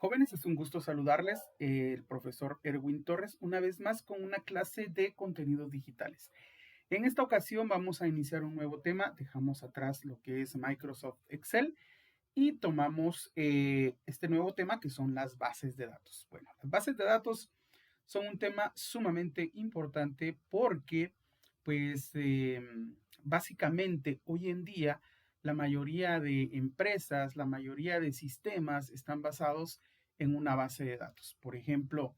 Jóvenes, es un gusto saludarles, el profesor Erwin Torres, una vez más con una clase de contenidos digitales. En esta ocasión vamos a iniciar un nuevo tema, dejamos atrás lo que es Microsoft Excel y tomamos este nuevo tema que son las bases de datos. Bueno, las bases de datos son un tema sumamente importante porque pues básicamente hoy en día la mayoría de empresas, la mayoría de sistemas están basados en una base de datos. Por ejemplo,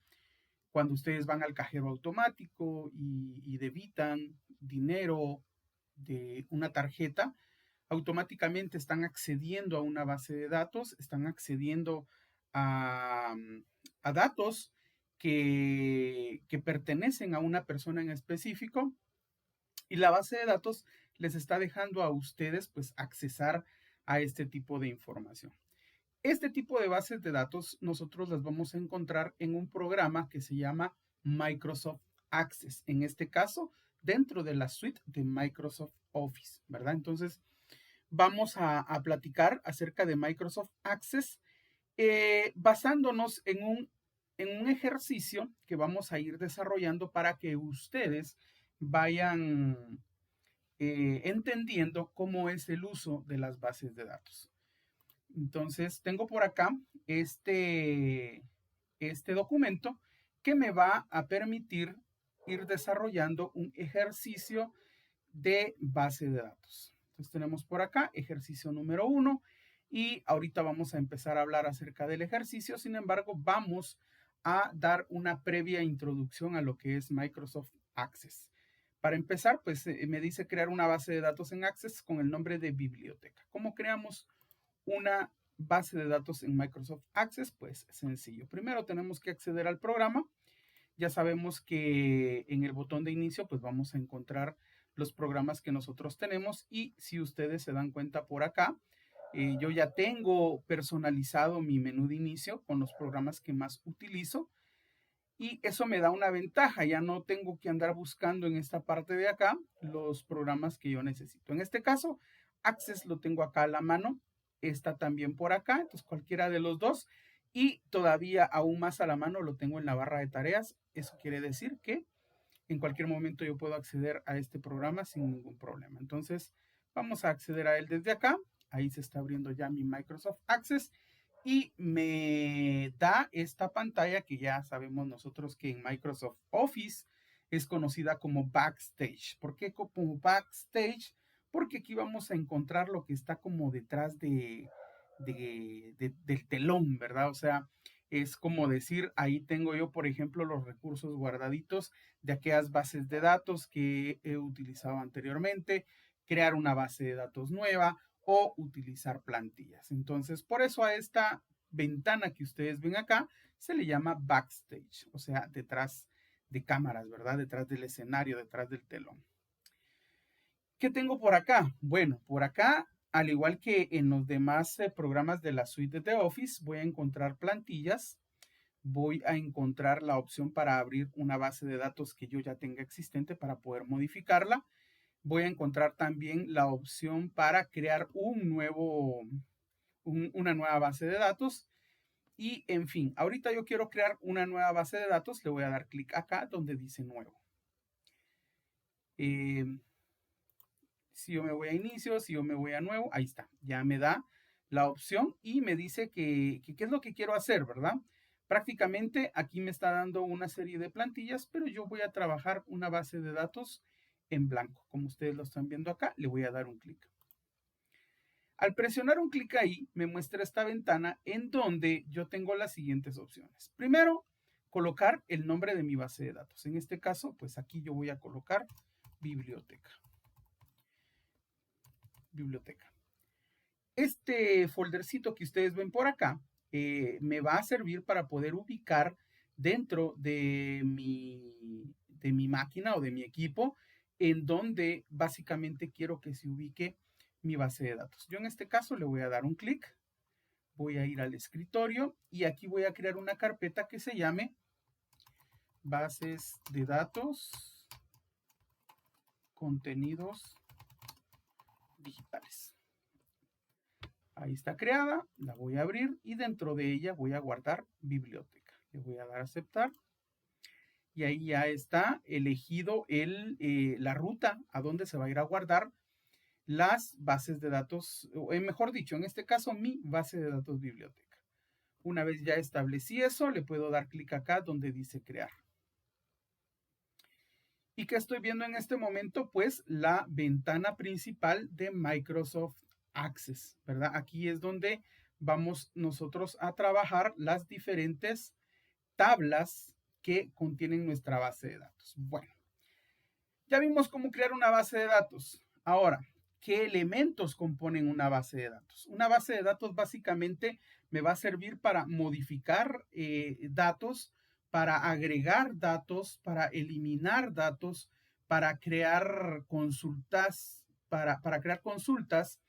cuando ustedes van al cajero automático y debitan dinero de una tarjeta, automáticamente están accediendo a una base de datos, están accediendo a, a datos que pertenecen a una persona en específico y la base de datos les está dejando a ustedes pues accesar a este tipo de información. Este tipo de bases de datos nosotros las vamos a encontrar en un programa que se llama Microsoft Access. En este caso, dentro de la suite de Microsoft Office, ¿verdad? Entonces, vamos a platicar acerca de Microsoft Access basándonos en un ejercicio que vamos a ir desarrollando para que ustedes vayan entendiendo cómo es el uso de las bases de datos. Entonces, tengo por acá este documento que me va a permitir ir desarrollando un ejercicio de base de datos. Entonces, tenemos por acá ejercicio número 1 y ahorita vamos a empezar a hablar acerca del ejercicio. Sin embargo, vamos a dar una previa introducción a lo que es Microsoft Access. Para empezar, pues me dice crear una base de datos en Access con el nombre de biblioteca. ¿Cómo creamos una base de datos en Microsoft Access? Pues sencillo. Primero tenemos que acceder al programa. Ya sabemos que en el botón de inicio pues vamos a encontrar los programas que nosotros tenemos y si ustedes se dan cuenta por acá, yo ya tengo personalizado mi menú de inicio con los programas que más utilizo y eso me da una ventaja, ya no tengo que andar buscando en esta parte de acá los programas que yo necesito. En este caso, Access lo tengo acá a la mano, está también por acá, entonces cualquiera de los dos y todavía aún más a la mano lo tengo en la barra de tareas. Eso quiere decir que en cualquier momento yo puedo acceder a este programa sin ningún problema. Entonces, vamos a acceder a él desde acá. Ahí se está abriendo ya mi Microsoft Access y me da esta pantalla que ya sabemos nosotros que en Microsoft Office es conocida como Backstage. ¿Por qué como Backstage? Porque aquí vamos a encontrar lo que está como detrás del telón, ¿verdad? O sea, es como decir, ahí tengo yo, por ejemplo, los recursos guardaditos de aquellas bases de datos que he utilizado anteriormente, crear una base de datos nueva o utilizar plantillas. Entonces, por eso a esta ventana que ustedes ven acá se le llama backstage, o sea, detrás de cámaras, ¿verdad? Detrás del escenario, detrás del telón. ¿Qué tengo por acá? Bueno, por acá, al igual que en los demás programas de la suite de Office, voy a encontrar plantillas, voy a encontrar la opción para abrir una base de datos que yo ya tenga existente para poder modificarla. Voy a encontrar también la opción para crear una nueva base de datos. Y en fin, ahorita yo quiero crear una nueva base de datos, le voy a dar clic acá donde dice nuevo. Si yo me voy a inicio, si yo me voy a nuevo, ahí está, ya me da la opción y me dice qué es lo que quiero hacer, ¿verdad? Prácticamente aquí me está dando una serie de plantillas, pero yo voy a trabajar una base de datos en blanco. Como ustedes lo están viendo acá, le voy a dar un clic. Al presionar un clic ahí, me muestra esta ventana en donde yo tengo las siguientes opciones. Primero, colocar el nombre de mi base de datos. En este caso, pues aquí yo voy a colocar biblioteca. Biblioteca. Este foldercito que ustedes ven por acá me va a servir para poder ubicar dentro de mi máquina o de mi equipo en donde básicamente quiero que se ubique mi base de datos. Yo en este caso le voy a dar un clic, voy a ir al escritorio y aquí voy a crear una carpeta que se llame bases de datos, contenidos digitales. Ahí está creada, la voy a abrir y dentro de ella voy a guardar biblioteca. Le voy a dar a aceptar y ahí ya está elegido la ruta a donde se va a ir a guardar las bases de datos, o mejor dicho, en este caso mi base de datos biblioteca. Una vez ya establecí eso, le puedo dar clic acá donde dice crear. ¿Y qué estoy viendo en este momento? Pues la ventana principal de Microsoft Access, ¿verdad? Aquí es donde vamos nosotros a trabajar las diferentes tablas que contienen nuestra base de datos. Bueno, ya vimos cómo crear una base de datos. Ahora, ¿qué elementos componen una base de datos? Una base de datos básicamente me va a servir para modificar datos, para agregar datos, para eliminar datos, para crear consultas, para crear consultas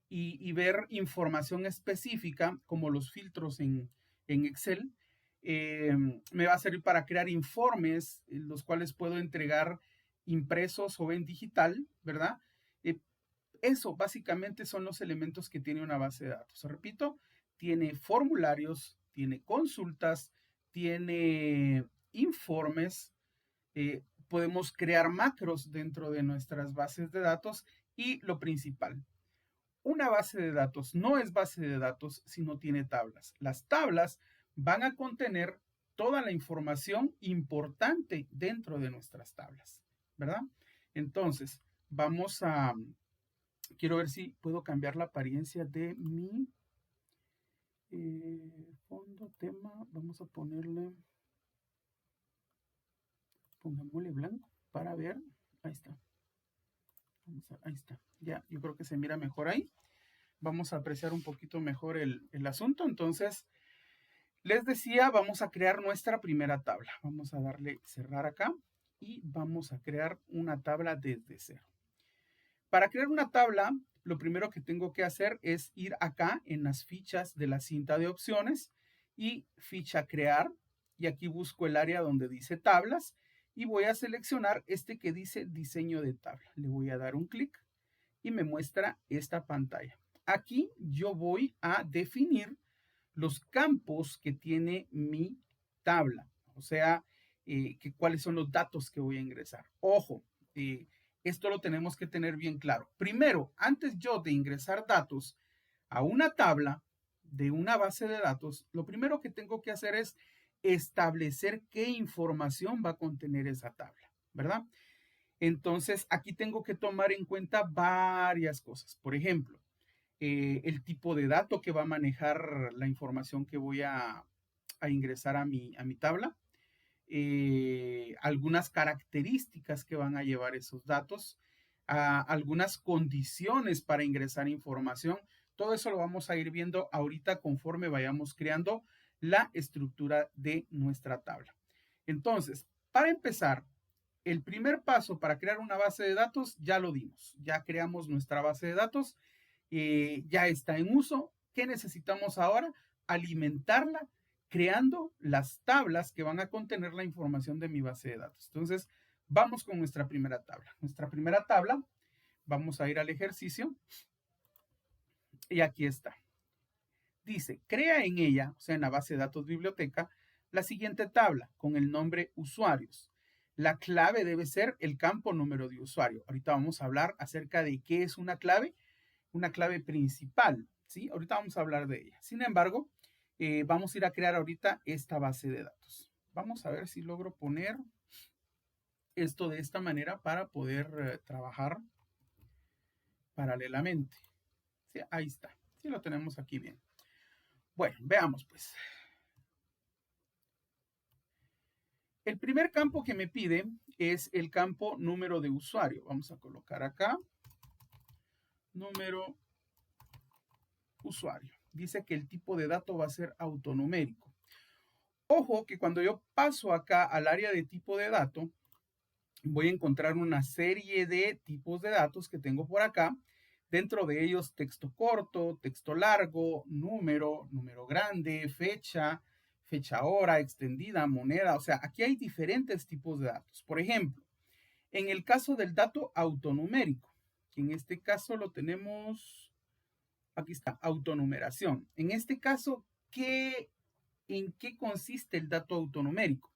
y ver información específica como los filtros en Excel. Me va a servir para crear informes, los cuales puedo entregar impresos o en digital, ¿verdad? Eso básicamente son los elementos que tiene una base de datos. Repito, tiene formularios, tiene consultas, tiene informes, podemos crear macros dentro de nuestras bases de datos y lo principal, una base de datos no es base de datos si no tiene tablas. Las tablas van a contener toda la información importante dentro de nuestras tablas, ¿verdad? Entonces, quiero ver si puedo cambiar la apariencia de mi fondo, tema. Vamos a pongámosle blanco para ver. Ahí está. Ahí está. Ya, yo creo que se mira mejor ahí. Vamos a apreciar un poquito mejor el asunto. Entonces, les decía, vamos a crear nuestra primera tabla. Vamos a darle cerrar acá y vamos a crear una tabla desde cero. Para crear una tabla, lo primero que tengo que hacer es ir acá en las fichas de la cinta de opciones y ficha crear. Y aquí busco el área donde dice tablas y voy a seleccionar este que dice diseño de tabla. Le voy a dar un clic y me muestra esta pantalla. Aquí yo voy a definir los campos que tiene mi tabla, o sea, cuáles son los datos que voy a ingresar. Ojo, esto lo tenemos que tener bien claro. Primero, antes yo de ingresar datos a una tabla de una base de datos, lo primero que tengo que hacer es establecer qué información va a contener esa tabla, ¿verdad? Entonces, aquí tengo que tomar en cuenta varias cosas. Por ejemplo, el tipo de dato que va a manejar la información que voy a ingresar a mi tabla, algunas características que van a llevar esos datos, algunas condiciones para ingresar información. Todo eso lo vamos a ir viendo ahorita conforme vayamos creando la estructura de nuestra tabla. Entonces, para empezar, el primer paso para crear una base de datos ya lo dimos. Ya creamos nuestra base de datos, ya está en uso. ¿Qué necesitamos ahora? Alimentarla creando las tablas que van a contener la información de mi base de datos. Entonces, vamos con nuestra primera tabla. Nuestra primera tabla, vamos a ir al ejercicio y aquí está. Dice, crea en ella, o sea, en la base de datos biblioteca, la siguiente tabla con el nombre usuarios. La clave debe ser el campo número de usuario. Ahorita vamos a hablar acerca de qué es una clave principal, ¿sí? Ahorita vamos a hablar de ella. Sin embargo, vamos a ir a crear ahorita esta base de datos. Vamos a ver si logro poner esto de esta manera para poder trabajar paralelamente. ¿Sí? Ahí está. Sí, lo tenemos aquí bien. Bueno, veamos pues. El primer campo que me pide es el campo número de usuario. Vamos a colocar acá número usuario. Dice que el tipo de dato va a ser autonumérico. Ojo que cuando yo paso acá al área de tipo de dato, voy a encontrar una serie de tipos de datos que tengo por acá. Dentro de ellos texto corto, texto largo, número, número grande, fecha, fecha hora, extendida, moneda. O sea, aquí hay diferentes tipos de datos. Por ejemplo, en el caso del dato autonumérico, que en este caso lo tenemos Aquí está, autonumeración. En este caso, ¿en qué consiste el dato autonumérico?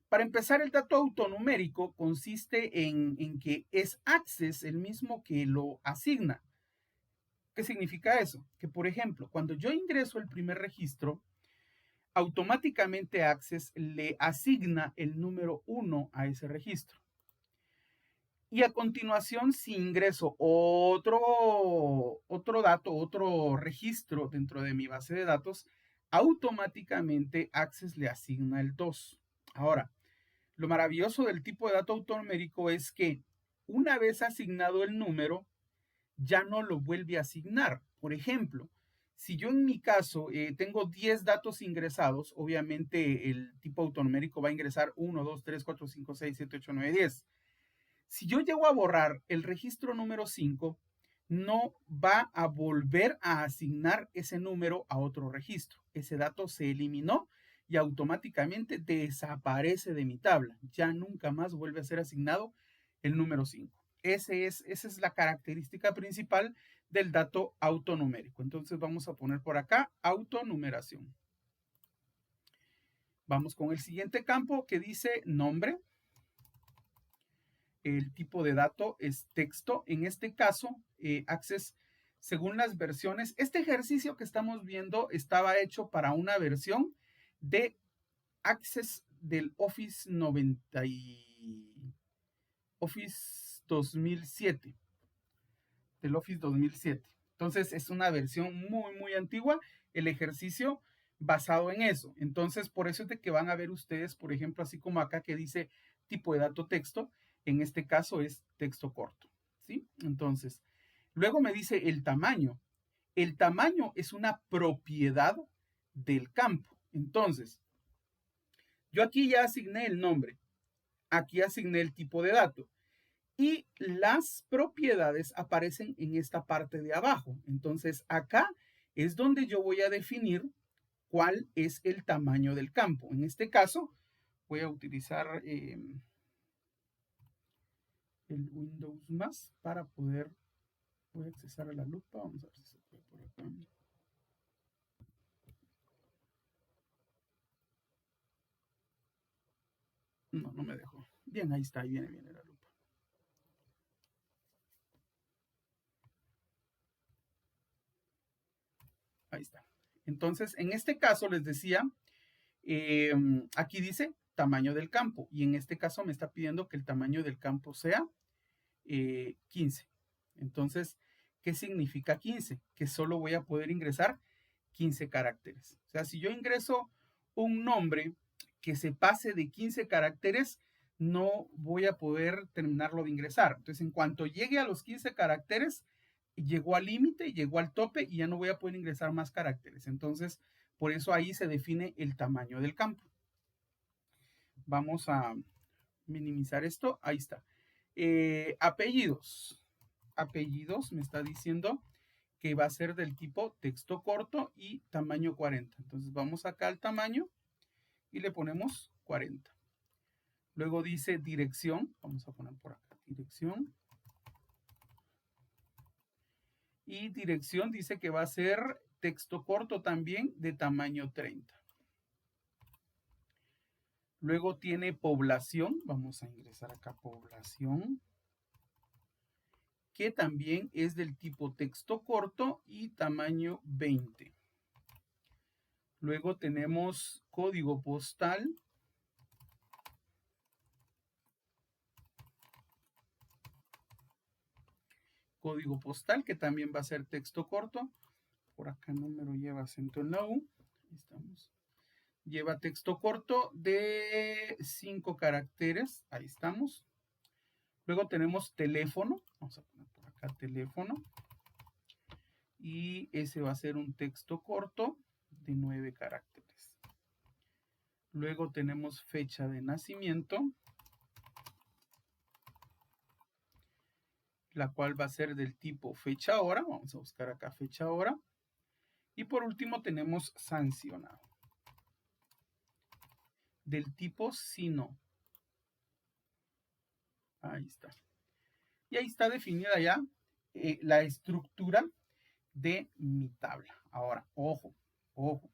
Para empezar, el dato autonumérico consiste en que es Access el mismo que lo asigna. ¿Qué significa eso? Que, por ejemplo, cuando yo ingreso el primer registro, automáticamente Access le asigna el número 1 a ese registro. Y a continuación, si ingreso otro dato, otro registro dentro de mi base de datos, automáticamente Access le asigna el 2. Ahora, lo maravilloso del tipo de dato autonumérico es que una vez asignado el número, ya no lo vuelve a asignar. Por ejemplo, si yo en mi caso tengo 10 datos ingresados, obviamente el tipo autonumérico va a ingresar 1, 2, 3, 4, 5, 6, 7, 8, 9, 10. Si yo llego a borrar el registro número 5, no va a volver a asignar ese número a otro registro. Ese dato se eliminó y automáticamente desaparece de mi tabla. Ya nunca más vuelve a ser asignado el número 5. Esa es la característica principal del dato autonumérico. Entonces vamos a poner por acá autonumeración. Vamos con el siguiente campo que dice nombre. El tipo de dato es texto. En este caso, Access, según las versiones, este ejercicio que estamos viendo estaba hecho para una versión de Access del Office 2007, del Office 2007. Entonces es una versión muy, muy antigua, el ejercicio basado en eso. Entonces, por eso es de que van a ver ustedes, por ejemplo, así como acá que dice tipo de dato texto, en este caso es texto corto, ¿sí? Entonces, luego me dice el tamaño. El tamaño es una propiedad del campo. Entonces, yo aquí ya asigné el nombre, aquí asigné el tipo de dato y las propiedades aparecen en esta parte de abajo. Entonces, acá es donde yo voy a definir cuál es el tamaño del campo. En este caso, voy a utilizar el Windows más para poder, voy a accesar a la lupa. Vamos a ver si se puede por acá. No, no me dejó. Bien, ahí está, ahí viene la lupa. Ahí está. Entonces, en este caso les decía, aquí dice tamaño del campo y en este caso me está pidiendo que el tamaño del campo sea 15. Entonces, ¿qué significa 15? Que solo voy a poder ingresar 15 caracteres. O sea, si yo ingreso un nombre que se pase de 15 caracteres, no voy a poder terminarlo de ingresar. Entonces, en cuanto llegue a los 15 caracteres, llegó al límite, llegó al tope y ya no voy a poder ingresar más caracteres. Entonces, por eso ahí se define el tamaño del campo. Vamos a minimizar esto. Ahí está. Apellidos. Apellidos me está diciendo que va a ser del tipo texto corto y tamaño 40. Entonces vamos acá al tamaño y le ponemos 40. Luego dice dirección. Vamos a poner por acá dirección. Y dirección dice que va a ser texto corto también de tamaño 30. Luego tiene población. Vamos a ingresar acá población, que también es del tipo texto corto y tamaño 20. Luego tenemos código postal. Código postal, que también va a ser texto corto. Por acá número lleva acento en la U. Ahí estamos. Lleva texto corto de 5 caracteres. Ahí estamos. Luego tenemos teléfono. Vamos a poner por acá teléfono. Y ese va a ser un texto corto de 9 caracteres. Luego tenemos fecha de nacimiento, la cual va a ser del tipo fecha hora. Vamos a buscar acá fecha hora. Y por último tenemos sancionado, del tipo sino. Ahí está. Y ahí está definida ya la estructura de mi tabla. Ahora, ojo, ojo.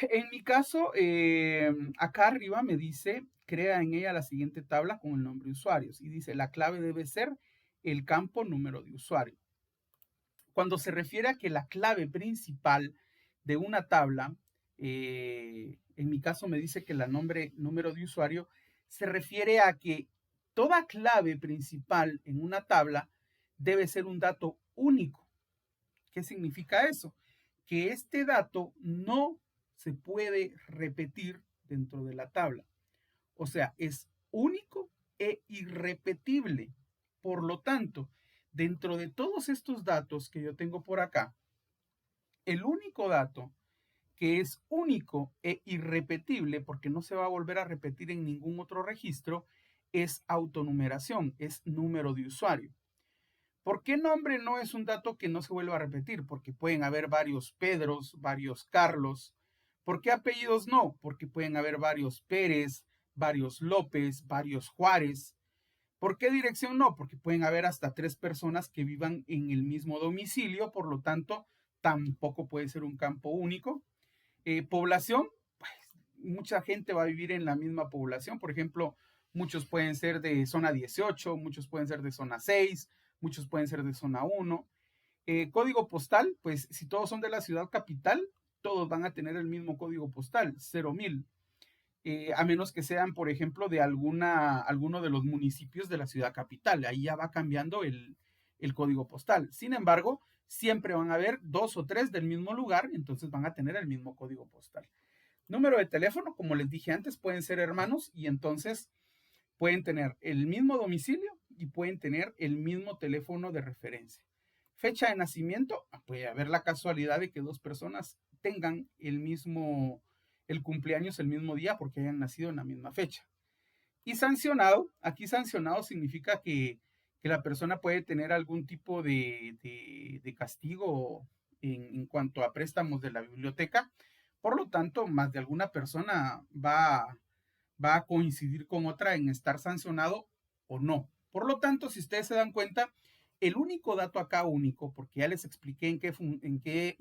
En mi caso, acá arriba me dice, crea en ella la siguiente tabla con el nombre de usuarios. Y dice, la clave debe ser el campo número de usuario. Cuando se refiere a que la clave principal de una tabla, en mi caso me dice que la número de usuario, se refiere a que toda clave principal en una tabla debe ser un dato único. ¿Qué significa eso? Que este dato no se puede repetir dentro de la tabla. O sea, es único e irrepetible. Por lo tanto, dentro de todos estos datos que yo tengo por acá, el único dato que es único e irrepetible, porque no se va a volver a repetir en ningún otro registro, es autonumeración, es número de usuario. ¿Por qué nombre no es un dato que no se vuelva a repetir? Porque pueden haber varios Pedros, varios Carlos. ¿Por qué apellidos no? Porque pueden haber varios Pérez, varios López, varios Juárez. ¿Por qué dirección no? Porque pueden haber hasta 3 personas que vivan en el mismo domicilio, por lo tanto, tampoco puede ser un campo único. Población, pues, mucha gente va a vivir en la misma población. Por ejemplo, muchos pueden ser de zona 18, muchos pueden ser de zona 6, muchos pueden ser de zona 1. Código postal, pues si todos son de la ciudad capital, todos van a tener el mismo código postal, 0,000. A menos que sean, por ejemplo, de alguno de los municipios de la ciudad capital. Ahí ya va cambiando el código postal. Sin embargo, siempre van a haber 2 o 3 del mismo lugar, entonces van a tener el mismo código postal. Número de teléfono, como les dije antes, pueden ser hermanos y entonces pueden tener el mismo domicilio y pueden tener el mismo teléfono de referencia. Fecha de nacimiento, puede haber la casualidad de que 2 personas tengan el cumpleaños el mismo día porque hayan nacido en la misma fecha. Y sancionado, aquí sancionado significa que la persona puede tener algún tipo de castigo en cuanto a préstamos de la biblioteca. Por lo tanto, más de alguna persona va a coincidir con otra en estar sancionado o no. Por lo tanto, si ustedes se dan cuenta, el único dato acá único, porque ya les expliqué en qué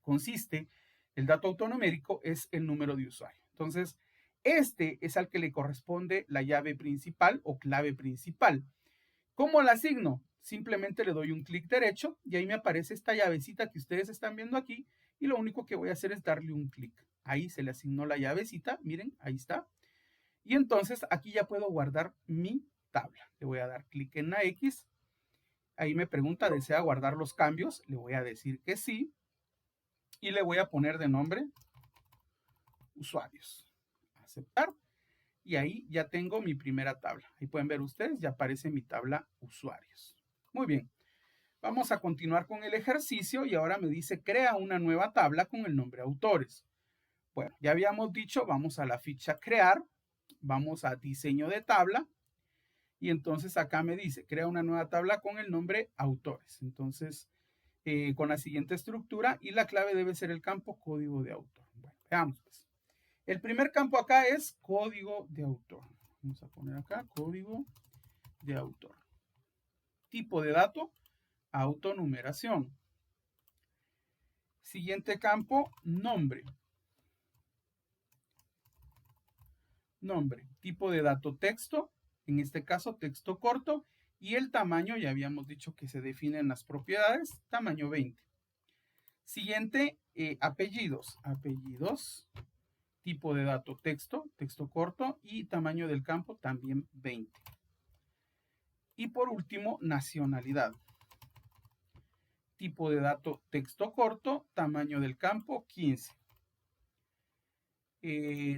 consiste el dato autonumérico, es el número de usuario. Entonces, este es al que le corresponde la llave principal o clave principal. ¿Cómo la asigno? Simplemente le doy un clic derecho y ahí me aparece esta llavecita que ustedes están viendo aquí y lo único que voy a hacer es darle un clic. Ahí se le asignó la llavecita, miren, ahí está. Y entonces aquí ya puedo guardar mi tabla. Le voy a dar clic en la X. Ahí me pregunta, ¿desea guardar los cambios? Le voy a decir que sí. Y le voy a poner de nombre usuarios. Aceptar. Y ahí ya tengo mi primera tabla. Ahí pueden ver ustedes, ya aparece mi tabla usuarios. Muy bien. Vamos a continuar con el ejercicio y ahora me dice crea una nueva tabla con el nombre autores. Bueno, ya habíamos dicho, vamos a la ficha crear, vamos a diseño de tabla y entonces acá me dice crea una nueva tabla con el nombre autores. Entonces, con la siguiente estructura y la clave debe ser el campo código de autor. Bueno, veamos pues. El primer campo acá es código de autor. Vamos a poner acá código de autor. Tipo de dato, autonumeración. Siguiente campo, nombre. Nombre, tipo de dato texto, en este caso texto corto, y el tamaño, ya habíamos dicho que se definen las propiedades, tamaño 20. Siguiente, apellidos. Apellidos, tipo de dato texto, texto corto y tamaño del campo también 20. Y por último, nacionalidad. Tipo de dato texto corto, tamaño del campo 15.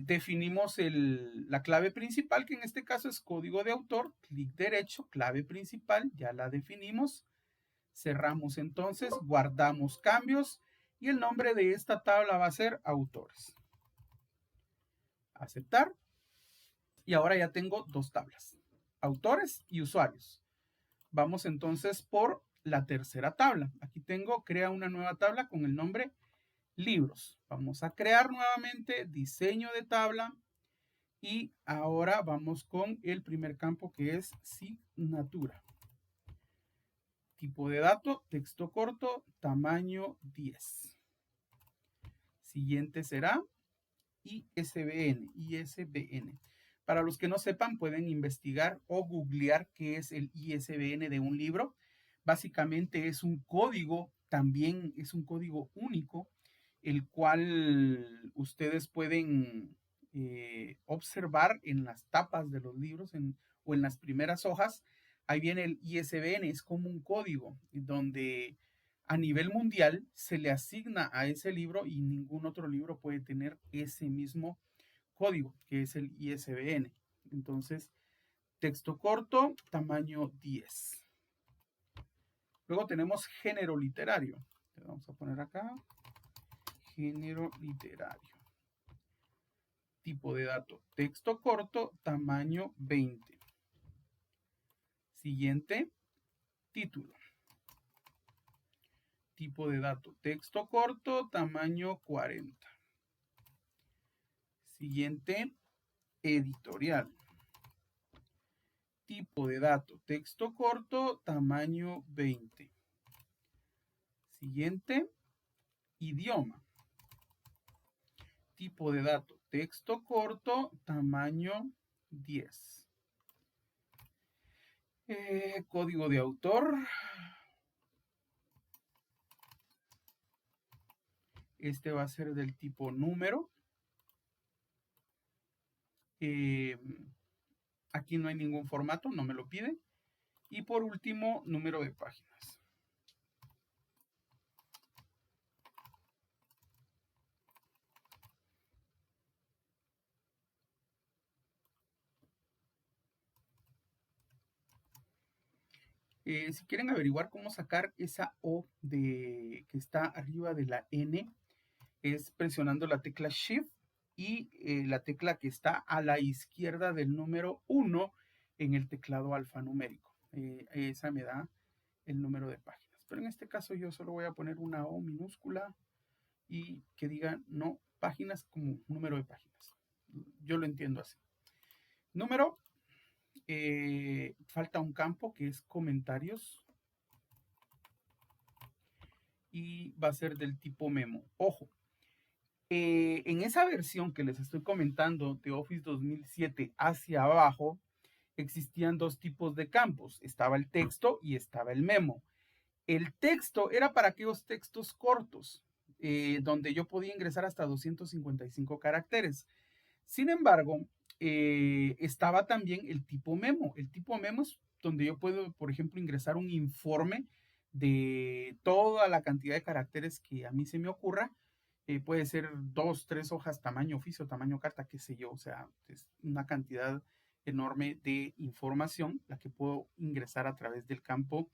Definimos la clave principal, que en este caso es código de autor, clic derecho, clave principal, ya la definimos. Cerramos entonces, guardamos cambios y el nombre de esta tabla va a ser autores. Aceptar. Y ahora ya tengo 2 tablas, autores y usuarios. Vamos entonces por la tercera tabla. Aquí tengo, crea una nueva tabla con el nombre libros. Vamos a crear nuevamente diseño de tabla y ahora vamos con el primer campo que es signatura. Tipo de dato, texto corto, tamaño 10. Siguiente será ISBN. Para los que no sepan, pueden investigar o googlear qué es el ISBN de un libro. Básicamente es un código, también es un código único, el cual ustedes pueden observar en las tapas de los libros o en las primeras hojas. Ahí viene el ISBN, es como un código donde a nivel mundial se le asigna a ese libro y ningún otro libro puede tener ese mismo código, que es el ISBN. Entonces, texto corto, tamaño 10. Luego tenemos género literario. Le vamos a poner acá, género literario. Tipo de dato, texto corto, tamaño 20. Siguiente, título. Tipo de dato, texto corto, tamaño 40. Siguiente, editorial. Tipo de dato, texto corto, tamaño 20. Siguiente, idioma. Tipo de dato, texto corto, tamaño 10. Código de autor. Este va a ser del tipo número. Aquí no hay ningún formato, no me lo pide. Y por último, número de páginas. Si quieren averiguar cómo sacar esa O que está arriba de la N, es presionando la tecla Shift y la tecla que está a la izquierda del número 1 en el teclado alfanumérico. Esa me da el número de páginas. Pero en este caso yo solo voy a poner una O minúscula y que diga no páginas como número de páginas. Yo lo entiendo así. Número, falta un campo que es comentarios y va a ser del tipo memo. Ojo, en esa versión que les estoy comentando de Office 2007 hacia abajo, existían dos tipos de campos. Estaba el texto y estaba el memo. El texto era para aquellos textos cortos, donde yo podía ingresar hasta 255 caracteres. Sin embargo, estaba también el tipo memo. El tipo memo es donde yo puedo, por ejemplo, ingresar un informe de toda la cantidad de caracteres que a mí se me ocurra. Puede ser 2, 3 hojas, tamaño oficio, tamaño carta, qué sé yo. O sea, es una cantidad enorme de información la que puedo ingresar a través del campo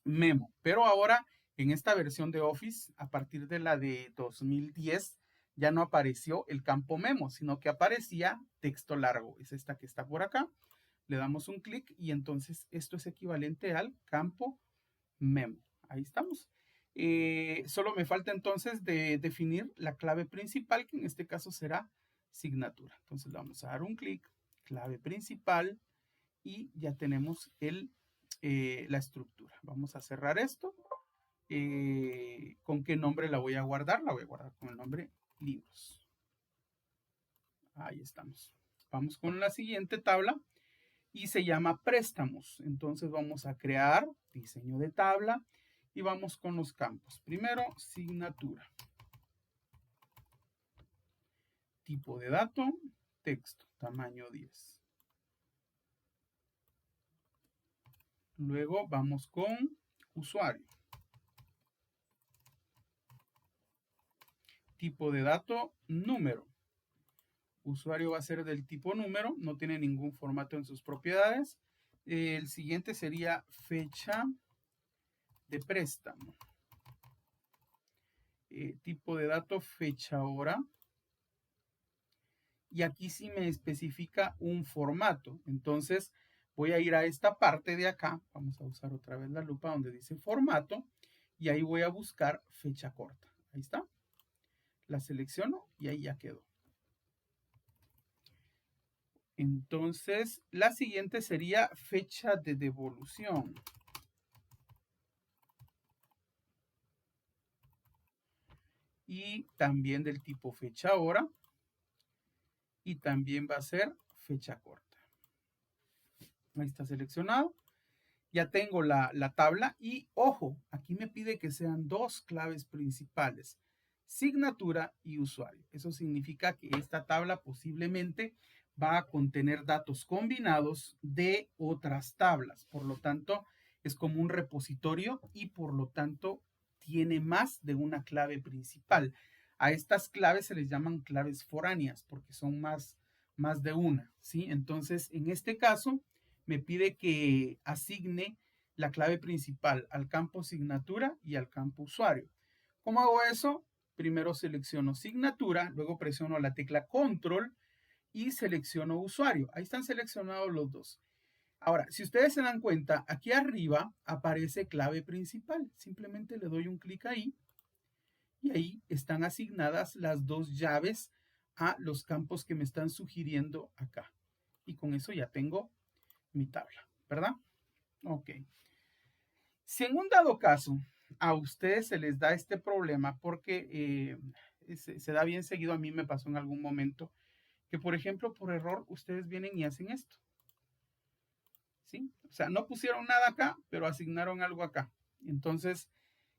memo. Pero ahora, en esta versión de Office, a partir de la de 2010, ya no apareció el campo memo, sino que aparecía texto largo. Es esta que está por acá. Le damos un clic y entonces esto es equivalente al campo memo. Ahí estamos. Solo me falta entonces de definir la clave principal, que en este caso será signatura. Entonces le vamos a dar un clic, clave principal, y ya tenemos la estructura. Vamos a cerrar esto. ¿Con qué nombre la voy a guardar? La voy a guardar con el nombre libros. Ahí estamos. Vamos con la siguiente tabla y se llama préstamos. Entonces vamos a crear diseño de tabla y vamos con los campos. Primero, signatura. Tipo de dato, texto, tamaño 10. Luego vamos con usuario. Tipo de dato, número. Usuario va a ser del tipo número, no tiene ningún formato en sus propiedades. El siguiente sería fecha de préstamo. Tipo de dato, fecha hora. Y aquí sí me especifica un formato. Entonces voy a ir a esta parte de acá. Vamos a usar otra vez la lupa donde dice formato. Y ahí voy a buscar fecha corta. Ahí está. La selecciono y ahí ya quedó. Entonces, la siguiente sería fecha de devolución. y también del tipo fecha hora y también va a ser fecha corta. Ahí está seleccionado. Ya tengo la tabla y ojo, aquí me pide que sean dos claves principales, signatura y usuario. Eso significa que esta tabla posiblemente va a contener datos combinados de otras tablas. Por lo tanto, es como un repositorio y por lo tanto tiene más de una clave principal. A estas claves se les llaman claves foráneas porque son más de una, ¿sí? Entonces, en este caso, me pide que asigne la clave principal al campo signatura y al campo usuario. ¿Cómo hago eso? Primero selecciono signatura, luego presiono la tecla control y selecciono usuario. Ahí están seleccionados los dos. Ahora, si ustedes se dan cuenta, aquí arriba aparece clave principal. Simplemente le doy un clic ahí y ahí están asignadas las dos llaves a los campos que me están sugiriendo acá. Y con eso ya tengo mi tabla, ¿verdad? Ok. Si en un dado caso a ustedes se les da este problema, porque se da bien seguido, a mí me pasó en algún momento, que por ejemplo por error ustedes vienen y hacen esto. ¿Sí? O sea, no pusieron nada acá, pero asignaron algo acá. Entonces,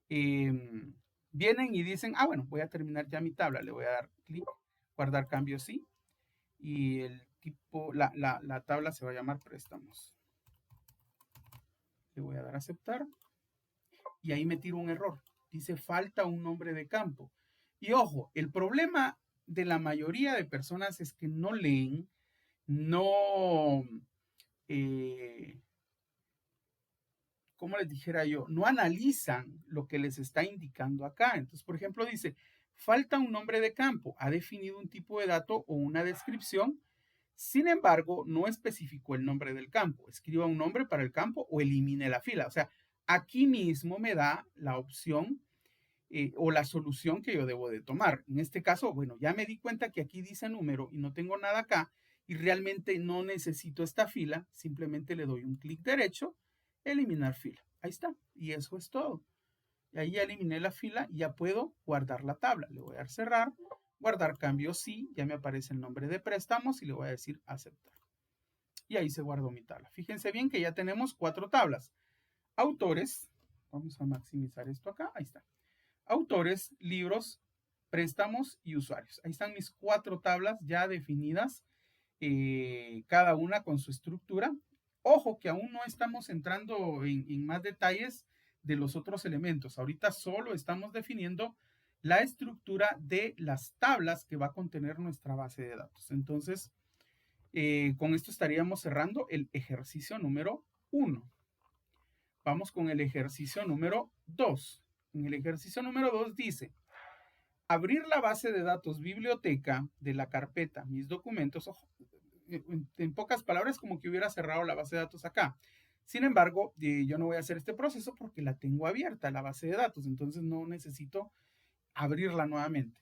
vienen y dicen, ah, bueno, voy a terminar ya mi tabla, le voy a dar clic, guardar cambio sí, y el tipo, la tabla se va a llamar préstamos. Le voy a dar a aceptar y ahí me tiro un error. Dice falta un nombre de campo. Y ojo, el problema de la mayoría de personas es que no leen, no, como les dijera yo, no analizan lo que les está indicando acá. Entonces, por ejemplo, dice, falta un nombre de campo, ha definido un tipo de dato o una descripción, sin embargo, no especificó el nombre del campo. Escriba un nombre para el campo o elimine la fila. O sea, aquí mismo me da la opción o la solución que yo debo de tomar. En este caso, bueno, ya me di cuenta que aquí dice número y no tengo nada acá y realmente no necesito esta fila, simplemente le doy un clic derecho, eliminar fila. Ahí está. Y eso es todo. Y ahí ya eliminé la fila y ya puedo guardar la tabla. Le voy a dar cerrar, guardar cambio sí, ya me aparece el nombre de préstamos y le voy a decir aceptar. Y ahí se guardó mi tabla. Fíjense bien que ya tenemos 4 tablas. Autores, vamos a maximizar esto acá, ahí está. Autores, libros, préstamos y usuarios. Ahí están mis 4 tablas ya definidas, cada una con su estructura. Ojo que aún no estamos entrando en más detalles de los otros elementos. Ahorita solo estamos definiendo la estructura de las tablas que va a contener nuestra base de datos. Entonces, con esto estaríamos cerrando el ejercicio número 1. Vamos con el ejercicio número 2. En el ejercicio número 2 dice, abrir la base de datos biblioteca de la carpeta mis documentos, ojo, en pocas palabras como que hubiera cerrado la base de datos acá. Sin embargo, yo no voy a hacer este proceso porque la tengo abierta, la base de datos, entonces no necesito abrirla nuevamente.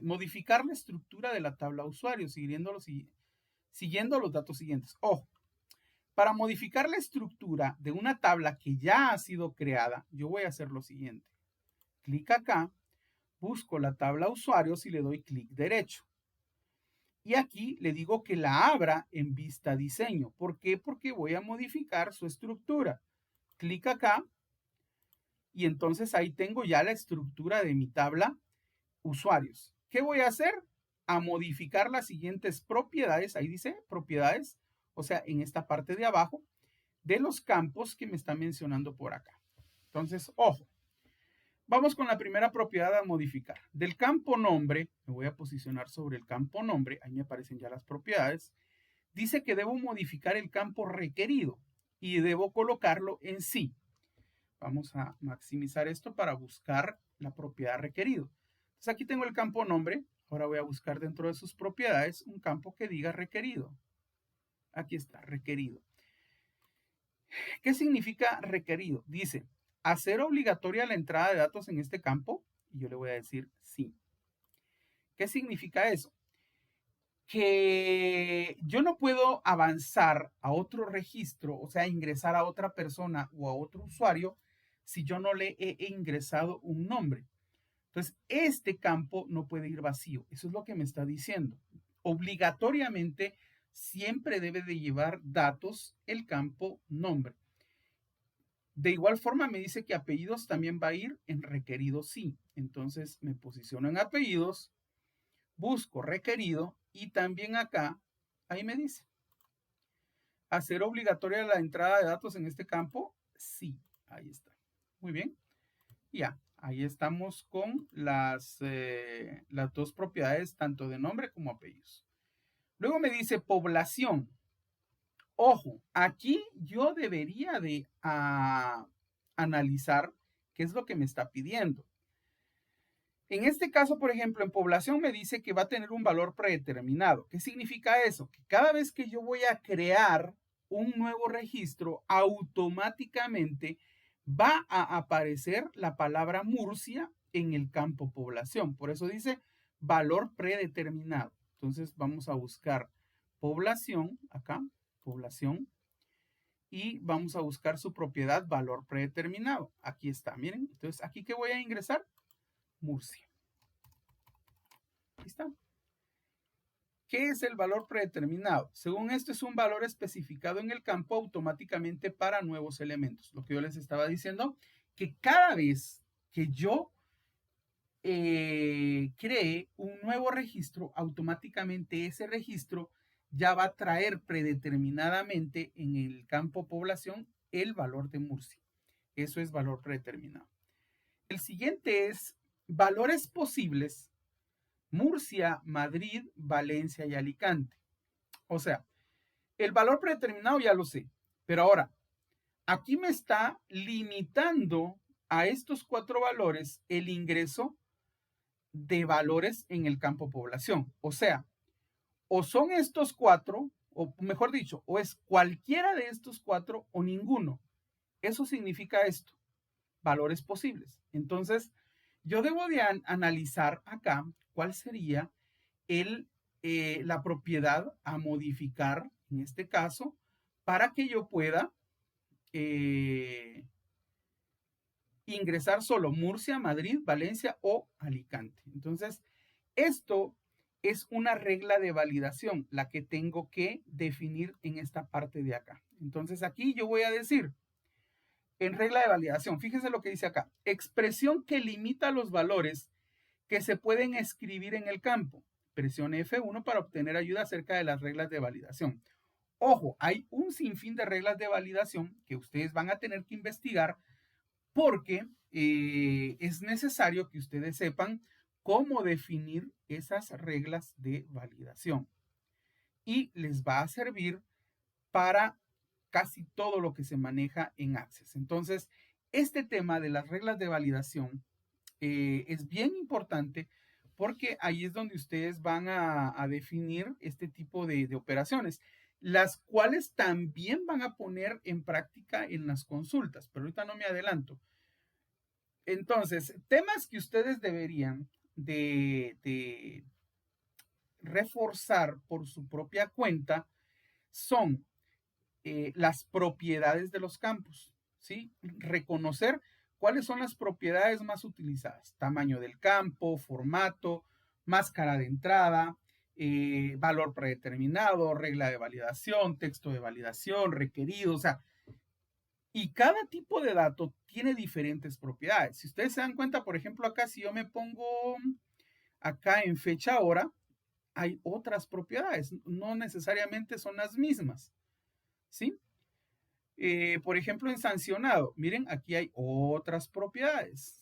Modificar la estructura de la tabla usuario siguiendo los datos siguientes. Ojo, para modificar la estructura de una tabla que ya ha sido creada, yo voy a hacer lo siguiente. Clic acá, busco la tabla usuarios y le doy clic derecho. Y aquí le digo que la abra en vista diseño. ¿Por qué? Porque voy a modificar su estructura. Clic acá y entonces ahí tengo ya la estructura de mi tabla usuarios. ¿Qué voy a hacer? A modificar las siguientes propiedades. Ahí dice propiedades, o sea, en esta parte de abajo, de los campos que me está mencionando por acá. Entonces, ojo. Vamos con la primera propiedad a modificar. Del campo nombre, me voy a posicionar sobre el campo nombre, ahí me aparecen ya las propiedades. Dice que debo modificar el campo requerido y debo colocarlo en sí. Vamos a maximizar esto para buscar la propiedad requerido. Entonces aquí tengo el campo nombre. Ahora voy a buscar dentro de sus propiedades un campo que diga requerido. Aquí está, requerido. ¿Qué significa requerido? Dice, ¿hacer obligatoria la entrada de datos en este campo? Y yo le voy a decir sí. ¿Qué significa eso? Que yo no puedo avanzar a otro registro, o sea, ingresar a otra persona o a otro usuario si yo no le he ingresado un nombre. Entonces, este campo no puede ir vacío. Eso es lo que me está diciendo. Obligatoriamente, siempre debe de llevar datos el campo nombre. De igual forma, me dice que apellidos también va a ir en requerido sí. Entonces, me posiciono en apellidos, busco requerido y también acá, ahí me dice, ¿hacer obligatoria la entrada de datos en este campo? Sí, ahí está. Muy bien. Ya, ahí estamos con las dos propiedades, tanto de nombre como apellidos. Luego me dice población. Ojo, aquí yo debería de analizar qué es lo que me está pidiendo. En este caso, por ejemplo, en población me dice que va a tener un valor predeterminado. ¿Qué significa eso? Que cada vez que yo voy a crear un nuevo registro, automáticamente va a aparecer la palabra Murcia en el campo población. Por eso dice valor predeterminado. Entonces vamos a buscar población, acá, población, y vamos a buscar su propiedad valor predeterminado. Aquí está, miren. Entonces, ¿aquí qué voy a ingresar? Murcia. Aquí está. ¿Qué es el valor predeterminado? Según esto, es un valor especificado en el campo automáticamente para nuevos elementos. Lo que yo les estaba diciendo, que cada vez que yo cree un nuevo registro, automáticamente ese registro ya va a traer predeterminadamente en el campo población el valor de Murcia. Eso es valor predeterminado. El siguiente es valores posibles: Murcia, Madrid, Valencia y Alicante. O sea, el valor predeterminado ya lo sé, pero ahora, aquí me está limitando a estos 4 valores el ingreso de valores en el campo población. O sea, o son estos 4, o mejor dicho, o es cualquiera de estos 4 o ninguno. Eso significa esto, valores posibles. Entonces, yo debo de analizar acá cuál sería la propiedad a modificar, en este caso, para que yo pueda ingresar solo Murcia, Madrid, Valencia o Alicante. Entonces, esto es una regla de validación, la que tengo que definir en esta parte de acá. Entonces, aquí yo voy a decir, en regla de validación, fíjense lo que dice acá, expresión que limita los valores que se pueden escribir en el campo. Presione F1 para obtener ayuda acerca de las reglas de validación. Ojo, hay un sinfín de reglas de validación que ustedes van a tener que investigar porque es necesario que ustedes sepan cómo definir esas reglas de validación. Y les va a servir para casi todo lo que se maneja en Access. Entonces, este tema de las reglas de validación es bien importante porque ahí es donde ustedes van a definir este tipo de operaciones, las cuales también van a poner en práctica en las consultas, pero ahorita no me adelanto. Entonces, temas que ustedes deberían de reforzar por su propia cuenta son las propiedades de los campos, ¿sí? Reconocer cuáles son las propiedades más utilizadas: tamaño del campo, formato, máscara de entrada, valor predeterminado, regla de validación, texto de validación, requerido, o sea, y cada tipo de dato tiene diferentes propiedades. Si ustedes se dan cuenta, por ejemplo, acá si yo me pongo acá en fecha hora, hay otras propiedades, no necesariamente son las mismas, ¿sí? Por ejemplo, en sancionado, miren, aquí hay otras propiedades.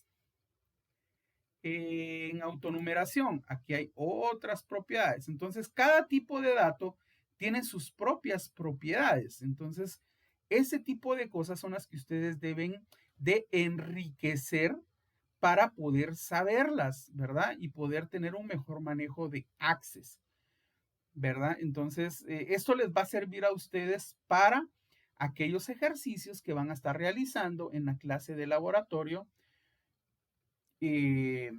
En autonumeración, aquí hay otras propiedades. Entonces, cada tipo de dato tiene sus propias propiedades. Entonces, ese tipo de cosas son las que ustedes deben de enriquecer para poder saberlas, ¿verdad? Y poder tener un mejor manejo de Access, ¿verdad? Entonces, esto les va a servir a ustedes para aquellos ejercicios que van a estar realizando en la clase de laboratorio y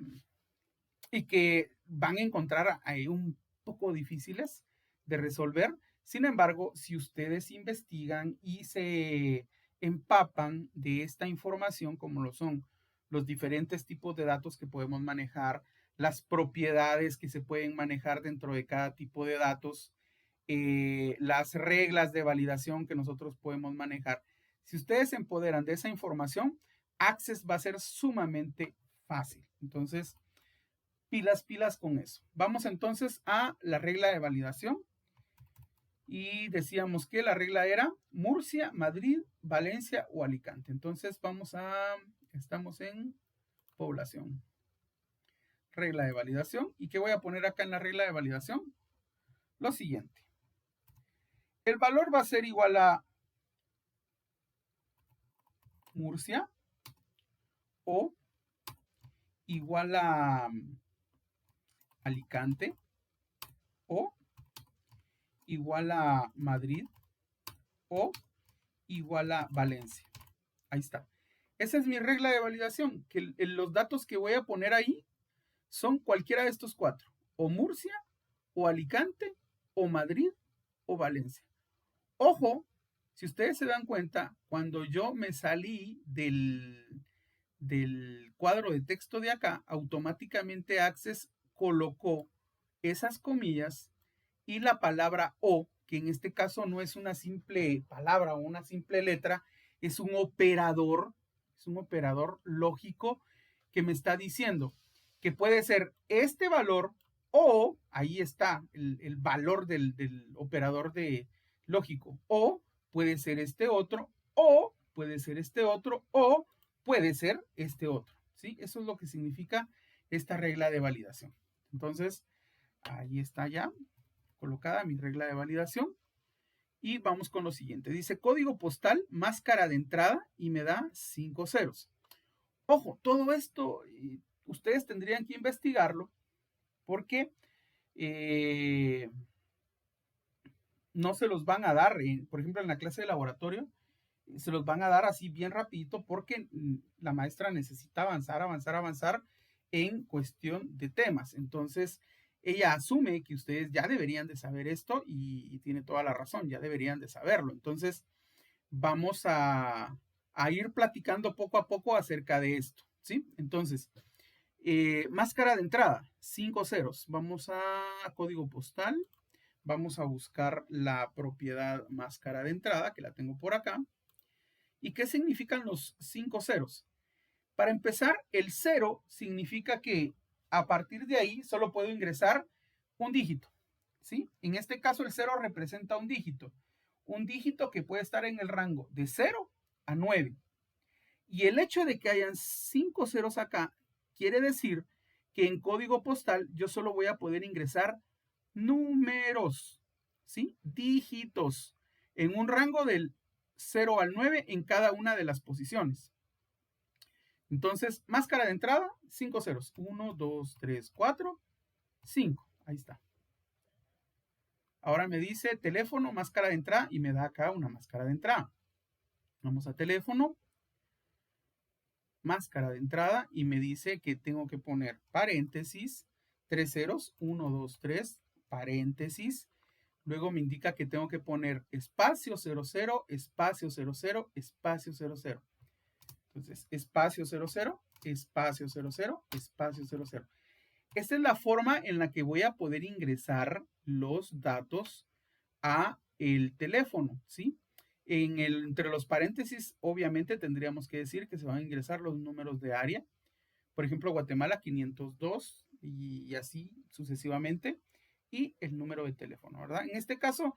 que van a encontrar ahí un poco difíciles de resolver. Sin embargo, si ustedes investigan y se empapan de esta información, como lo son los diferentes tipos de datos que podemos manejar, las propiedades que se pueden manejar dentro de cada tipo de datos, las reglas de validación que nosotros podemos manejar. Si ustedes se empoderan de esa información, Access va a ser sumamente fácil. Entonces, pilas con eso. Vamos entonces a la regla de validación. Y decíamos que la regla era Murcia, Madrid, Valencia o Alicante. Entonces estamos en población. Regla de validación. ¿Y qué voy a poner acá en la regla de validación? Lo siguiente. El valor va a ser igual a Murcia o igual a Alicante o igual a Madrid o igual a Valencia. Ahí está. Esa es mi regla de validación, que los datos que voy a poner ahí son cualquiera de estos cuatro, o Murcia, o Alicante, o Madrid, o Valencia. Ojo, si ustedes se dan cuenta, cuando yo me salí del cuadro de texto de acá, automáticamente Access colocó esas comillas y la palabra o, que en este caso no es una simple palabra o una simple letra, es un operador lógico que me está diciendo que puede ser este valor o, ahí está el valor del operador de lógico, o puede ser este otro, o puede ser este otro, o puede ser este otro, ¿sí? Eso es lo que significa esta regla de validación. Entonces, ahí está ya colocada mi regla de validación. Y vamos con lo siguiente. Dice código postal, máscara de entrada y me da 5 ceros. Ojo, todo esto ustedes tendrían que investigarlo porque no se los van a dar, por ejemplo, en la clase de laboratorio, se los van a dar así bien rapidito porque la maestra necesita avanzar en cuestión de temas. Entonces, ella asume que ustedes ya deberían de saber esto y tiene toda la razón, ya deberían de saberlo. Entonces, vamos a ir platicando poco a poco acerca de esto, ¿sí? Entonces, máscara de entrada, 5 ceros. Vamos a código postal, vamos a buscar la propiedad máscara de entrada, que la tengo por acá. ¿Y qué significan los 5 ceros? Para empezar, el 0 significa que a partir de ahí solo puedo ingresar un dígito, ¿sí? En este caso el 0 representa un dígito que puede estar en el rango de 0 a 9. Y el hecho de que hayan 5 ceros acá quiere decir que en código postal yo solo voy a poder ingresar números, ¿sí? Dígitos en un rango del 0 al 9 en cada una de las posiciones. Entonces, máscara de entrada, 5 ceros. 1, 2, 3, 4, 5. Ahí está. Ahora me dice teléfono, máscara de entrada y me da acá una máscara de entrada. Vamos a teléfono, máscara de entrada y me dice que tengo que poner paréntesis, 3 ceros, 1, 2, 3, paréntesis. Luego me indica que tengo que poner espacio 00, espacio 00, espacio 00. Entonces, espacio 00, espacio 00, espacio 00. Esta es la forma en la que voy a poder ingresar los datos a el teléfono, ¿sí? Entre los paréntesis, obviamente tendríamos que decir que se van a ingresar los números de área. Por ejemplo, Guatemala 502 y así sucesivamente. Y el número de teléfono, ¿verdad? En este caso,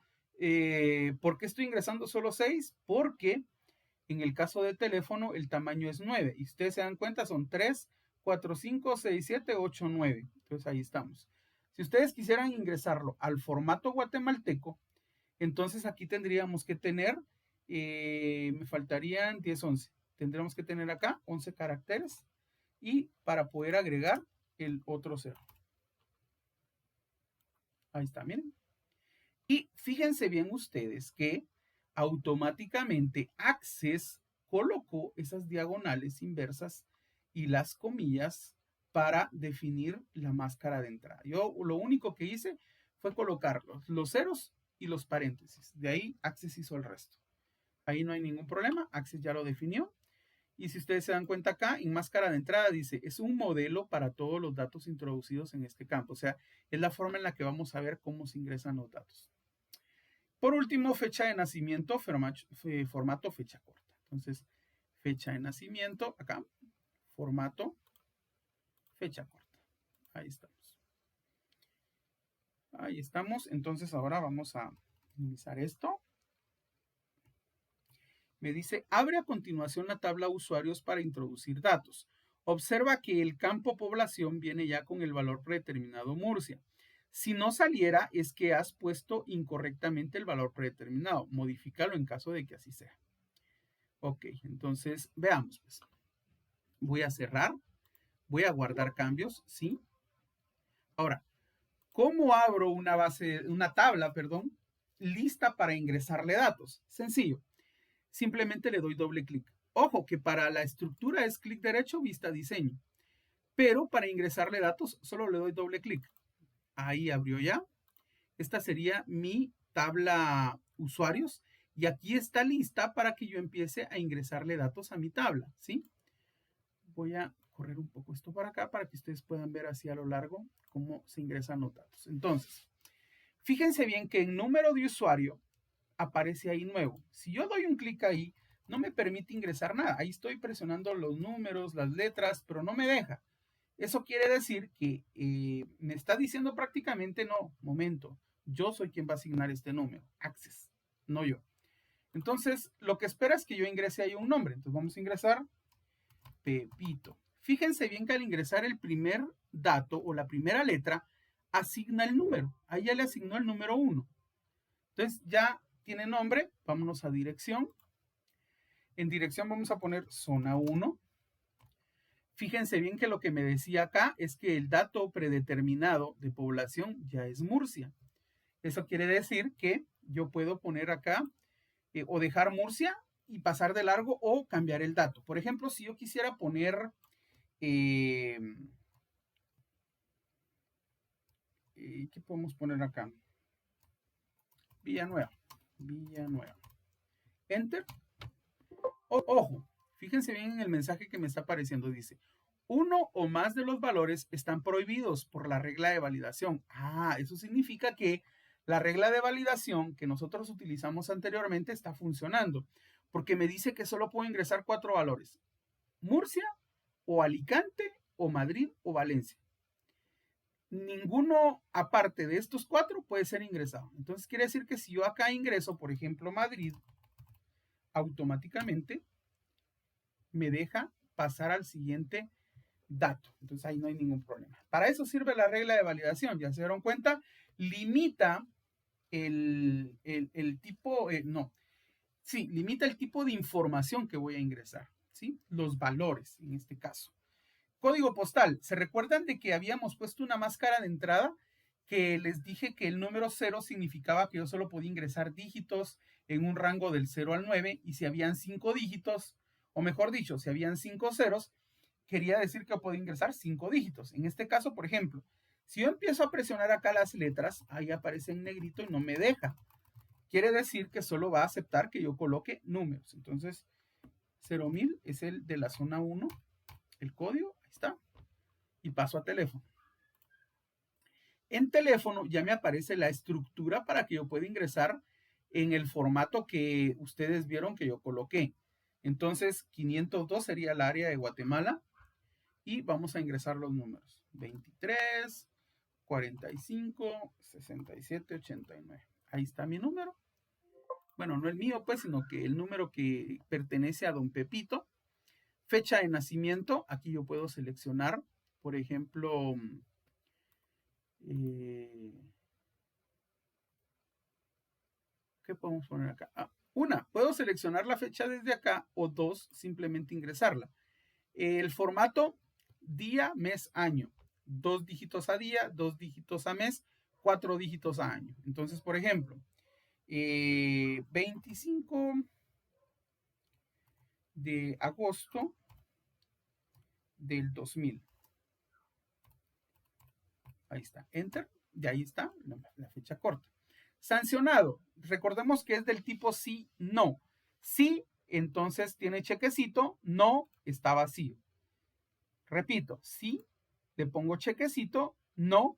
¿por qué estoy ingresando solo 6? Porque en el caso de teléfono el tamaño es 9. Y ustedes se dan cuenta, son 3, 4, 5, 6, 7, 8, 9. Entonces ahí estamos. Si ustedes quisieran ingresarlo al formato guatemalteco, entonces aquí tendríamos que tener, me faltarían 10, 11. Tendríamos que tener acá 11 caracteres y para poder agregar el otro 0. Ahí está, miren. Y fíjense bien ustedes que automáticamente Access colocó esas diagonales inversas y las comillas para definir la máscara de entrada. Yo lo único que hice fue colocar los ceros y los paréntesis. De ahí Access hizo el resto. Ahí no hay ningún problema, Access ya lo definió. Y si ustedes se dan cuenta acá, en máscara de entrada dice, es un modelo para todos los datos introducidos en este campo. O sea, es la forma en la que vamos a ver cómo se ingresan los datos. Por último, fecha de nacimiento, formato fecha corta. Entonces, fecha de nacimiento, acá, formato fecha corta. Ahí estamos. Ahí estamos. Entonces, ahora vamos a minimizar esto. Me dice, abre a continuación la tabla usuarios para introducir datos. Observa que el campo población viene ya con el valor predeterminado Murcia. Si no saliera, es que has puesto incorrectamente el valor predeterminado. Modifícalo en caso de que así sea. Ok, entonces veamos. Pues. Voy a cerrar. Voy a guardar cambios, ¿sí? Ahora, ¿cómo abro una tabla, lista para ingresarle datos? Sencillo. Simplemente le doy doble clic. Ojo que para la estructura es clic derecho, vista diseño. Pero para ingresarle datos solo le doy doble clic. Ahí abrió ya. Esta sería mi tabla usuarios. Y aquí está lista para que yo empiece a ingresarle datos a mi tabla, ¿sí? Voy a correr un poco esto para acá para que ustedes puedan ver así a lo largo cómo se ingresan los datos. Entonces, fíjense bien que en número de usuario aparece ahí nuevo. Si yo doy un clic ahí, no me permite ingresar nada. Ahí estoy presionando los números, las letras, pero no me deja. Eso quiere decir que me está diciendo prácticamente, no, momento, yo soy quien va a asignar este número, access, no yo. Entonces, lo que espera es que yo ingrese ahí un nombre. Entonces, vamos a ingresar Pepito. Fíjense bien que al ingresar el primer dato o la primera letra, asigna el número. Ahí ya le asignó el número 1. Entonces, ya tiene nombre. Vámonos a dirección. En dirección vamos a poner zona 1. Fíjense bien que lo que me decía acá es que el dato predeterminado de población ya es Murcia. Eso quiere decir que yo puedo poner acá o dejar Murcia y pasar de largo o cambiar el dato. Por ejemplo, si yo quisiera poner ¿qué podemos poner acá? Villanueva. Villanueva. Enter. Ojo, fíjense bien en el mensaje que me está apareciendo. Dice, uno o más de los valores están prohibidos por la regla de validación. Ah, eso significa que la regla de validación que nosotros utilizamos anteriormente está funcionando. Porque me dice que solo puedo ingresar 4 valores. Murcia, o Alicante, o Madrid, o Valencia. Ninguno aparte de estos 4 puede ser ingresado. Entonces quiere decir que si yo acá ingreso, por ejemplo, Madrid, automáticamente me deja pasar al siguiente dato. Entonces ahí no hay ningún problema. Para eso sirve la regla de validación. Ya se dieron cuenta, limita el tipo, limita el tipo de información que voy a ingresar, ¿sí? Los valores en este caso. Código postal. ¿Se recuerdan de que habíamos puesto una máscara de entrada que les dije que el número 0 significaba que yo solo podía ingresar dígitos en un rango del 0 al 9 y si habían 5 dígitos, o mejor dicho, si habían 5 ceros, quería decir que podía ingresar 5 dígitos. En este caso, por ejemplo, si yo empiezo a presionar acá las letras, ahí aparece en negrito y no me deja. Quiere decir que solo va a aceptar que yo coloque números. Entonces, 0.000 es el de la zona 1, el código, ahí está, y paso a teléfono. En teléfono ya me aparece la estructura para que yo pueda ingresar en el formato que ustedes vieron que yo coloqué. Entonces, 502 sería el área de Guatemala y vamos a ingresar los números. 23, 45, 67, 89. Ahí está mi número. Bueno, no el mío, pues, sino que el número que pertenece a don Pepito. Fecha de nacimiento, aquí yo puedo seleccionar, por ejemplo, ¿qué podemos poner acá? Una, puedo seleccionar la fecha desde acá o dos, simplemente ingresarla. El formato día, mes, año. 2 dígitos a día, 2 dígitos a mes, 4 dígitos a año. Entonces, por ejemplo, 25 de agosto del 2000. Ahí está, enter, y ahí está la fecha corta. Sancionado, recordemos que es del tipo sí, no. Sí entonces tiene chequecito, no, está vacío. Repito, sí, le pongo chequecito, no,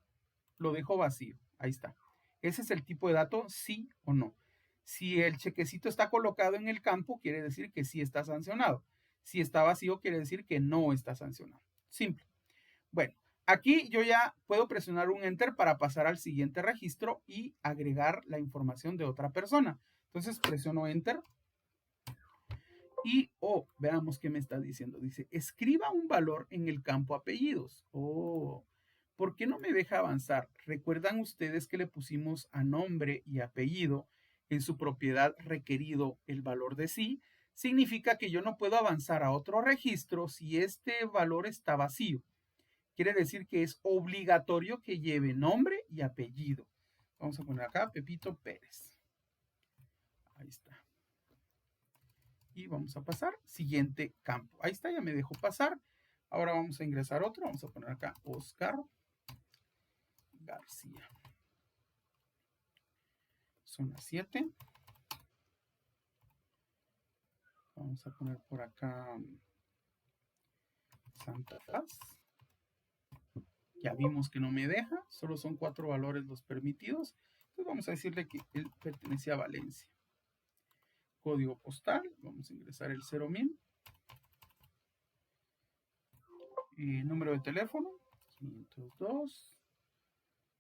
lo dejo vacío. Ahí está. Ese es el tipo de dato, sí o no. Si el chequecito está colocado en el campo, quiere decir que sí está sancionado. Si está vacío, quiere decir que no está sancionado. Simple. Bueno, aquí yo ya puedo presionar un Enter para pasar al siguiente registro y agregar la información de otra persona. Entonces presiono Enter. Y, veamos qué me está diciendo. Dice, escriba un valor en el campo apellidos. ¿Por qué no me deja avanzar? ¿Recuerdan ustedes que le pusimos a nombre y apellido en su propiedad requerido el valor de sí? Significa que yo no puedo avanzar a otro registro si este valor está vacío. Quiere decir que es obligatorio que lleve nombre y apellido. Vamos a poner acá Pepito Pérez. Ahí está. Y vamos a pasar, siguiente campo. Ahí está, ya me dejó pasar. Ahora vamos a ingresar otro, vamos a poner acá Oscar García. Zona 7. Vamos a poner por acá Santa Paz. Ya vimos que no me deja, solo son 4 valores los permitidos. Entonces vamos a decirle que él pertenece a Valencia. Código postal, vamos a ingresar el 0,000. Número de teléfono, 502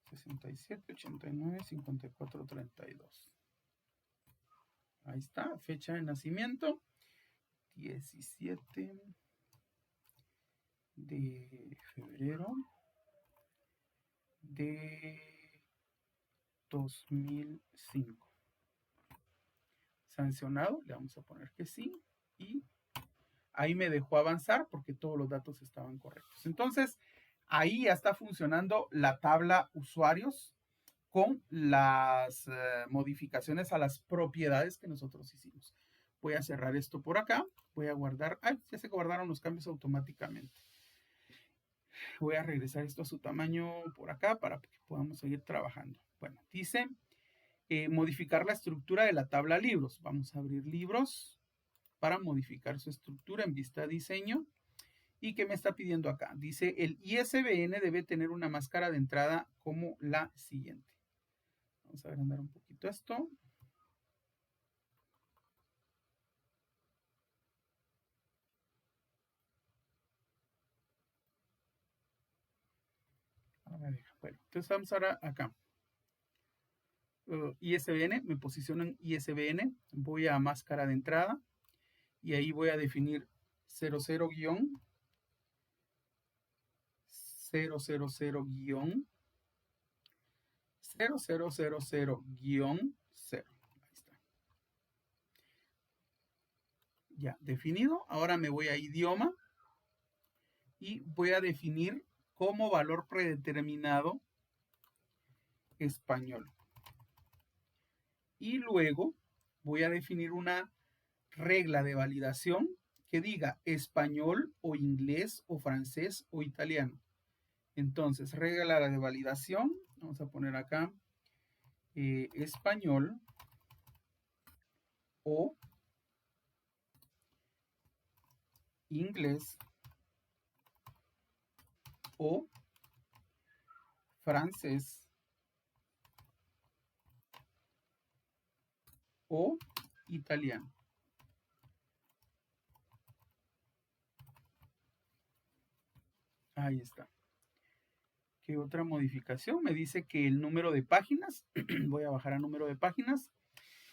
67 89 54 32. Ahí está, fecha de nacimiento, 17 de febrero de 2005. Sancionado, le vamos a poner que sí y ahí me dejó avanzar porque todos los datos estaban correctos. Entonces, ahí ya está funcionando la tabla usuarios con las modificaciones a las propiedades que nosotros hicimos. Voy a cerrar esto por acá, voy a guardar, ya se guardaron los cambios automáticamente. Voy a regresar esto a su tamaño por acá para que podamos seguir trabajando. Bueno, dice modificar la estructura de la tabla libros. Vamos a abrir libros para modificar su estructura en vista diseño. ¿Y qué me está pidiendo acá? Dice el ISBN debe tener una máscara de entrada como la siguiente. Vamos a agrandar un poquito esto. Bueno, entonces vamos ahora acá. ISBN, me posiciono en ISBN, voy a máscara de entrada y ahí voy a definir 00-000-0. Ahí está. Ya, definido. Ahora me voy a idioma y voy a definir como valor predeterminado español. Y luego voy a definir una regla de validación que diga español o inglés o francés o italiano. Entonces, regla de validación, vamos a poner acá español o inglés o francés o italiano. Ahí está. ¿Qué otra modificación? Me dice que el número de páginas, voy a bajar a número de páginas,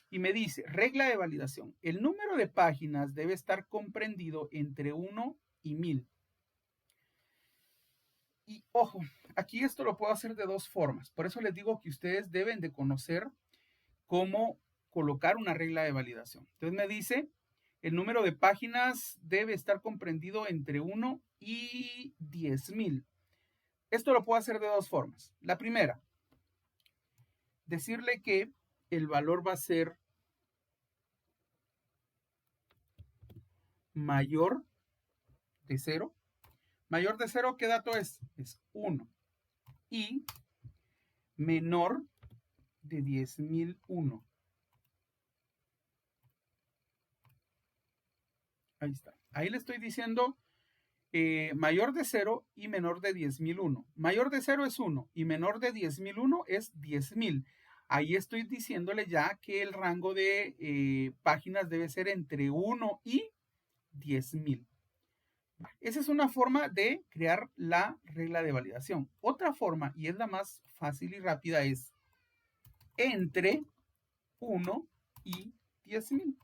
y me dice, regla de validación, el número de páginas debe estar comprendido entre 1 y 1000. Y ojo, aquí esto lo puedo hacer de 2 formas. Por eso les digo que ustedes deben de conocer cómo colocar una regla de validación. Entonces me dice, el número de páginas debe estar comprendido entre 1 y 10,000. Esto lo puedo hacer de 2 formas. La primera, decirle que el valor va a ser mayor de 0. Mayor de 0, ¿qué dato es? Es 1. Y menor de 10,001. Ahí está. Ahí le estoy diciendo mayor de 0 y menor de 10.001. Mayor de 0 es 1 y menor de 10.001 es 10.000. Ahí estoy diciéndole ya que el rango de páginas debe ser entre 1 y 10.000. Esa es una forma de crear la regla de validación. Otra forma, y es la más fácil y rápida, es entre 1 y 10.000.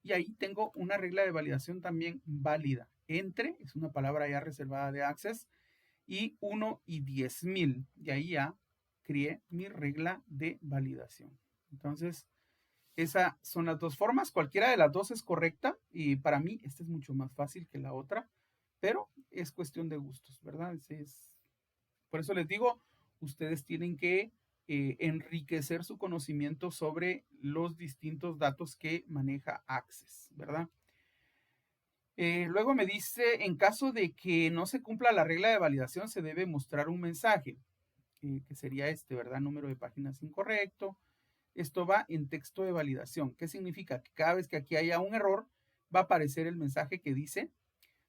Y ahí tengo una regla de validación también válida. Entre, es una palabra ya reservada de Access, y 1 y 10.000. Y ahí ya creé mi regla de validación. Entonces, esas son las dos formas. Cualquiera de las dos es correcta. Y para mí, esta es mucho más fácil que la otra. Pero es cuestión de gustos, ¿verdad? Por eso les digo, ustedes tienen que enriquecer su conocimiento sobre los distintos datos que maneja Access, ¿verdad? Luego me dice, en caso de que no se cumpla la regla de validación, se debe mostrar un mensaje, que sería este, ¿verdad? Número de páginas incorrecto. Esto va en texto de validación. ¿Qué significa? Que cada vez que aquí haya un error, va a aparecer el mensaje que dice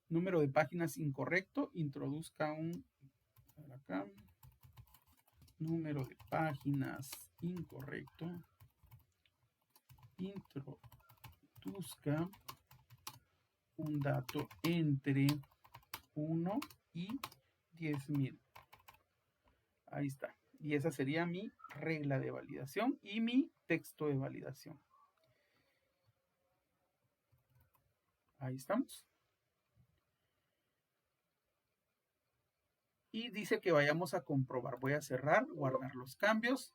número de páginas incorrecto, introduzca un, acá, número de páginas incorrecto, introduzca un dato entre 1 y 10.000. Ahí está. Y esa sería mi regla de validación y mi texto de validación. Ahí estamos. Y dice que vayamos a comprobar. Voy a cerrar, guardar los cambios